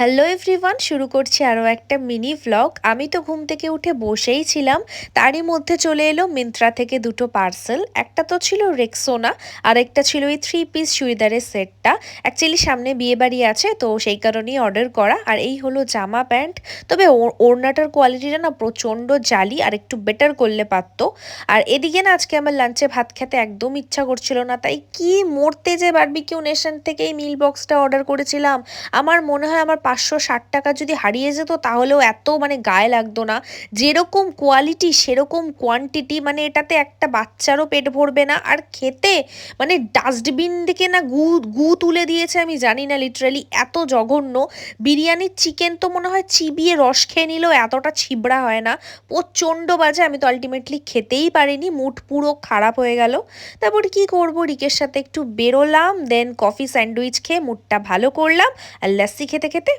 Hello everyone, শুরু করছি আরও একটা মিনি ভ্লগ। আমি তো ঘুম থেকে উঠে বসেই ছিলাম, তারই মধ্যে চলে এলো মিন্ত্রা থেকে দুটো পার্সেল। একটা তো ছিল রেক্সোনা, আর একটা ছিল এই 3 পিস চুড়িদারের সেটটা। অ্যাকচুয়ালি সামনে বিয়ে বাড়ি আছে, তো সেই কারণেই অর্ডার করা। আর এই হলো জামা প্যান্ট। তবে ওড়নাটার কোয়ালিটিটা না প্রচণ্ড জালি, আর একটু বেটার করলে পারতো। আর এদিকে না আজকে আমার লাঞ্চে ভাত খেতে একদম ইচ্ছা করছিল না, তাই কি মরতে যে বারবিকিউ নেশন থেকে এই মিল বক্সটা অর্ডার করেছিলাম। আমার মনে হয় আমার 560 টাকা যদি হারিয়ে যেত তাহলেও এত গায়ে লাগতো না। যেরকম কোয়ালিটি সেরকম কোয়ান্টিটি, এটাতে একটা বাচ্চারও পেট ভরবে না। আর খেতে ডাস্টবিন থেকে না গু গু তুলে দিয়েছে, আমি জানি না, লিটারালি এত জঘন্য। বিরিয়ানির চিকেন তো মনে হয় চিবিয়ে রস খেয়ে নিলেও এতটা ছিবড়া হয় না। প্রচণ্ড বাজে। আমি তো আলটিমেটলি খেতেই পারিনি, মুড পুরো খারাপ হয়ে গেল। তারপর কি করব, রিকের সাথে একটু বেরোলাম, দেন কফি স্যান্ডউইচ খেয়ে মুডটা ভালো করলাম। আর লস্যি খেতে খেতে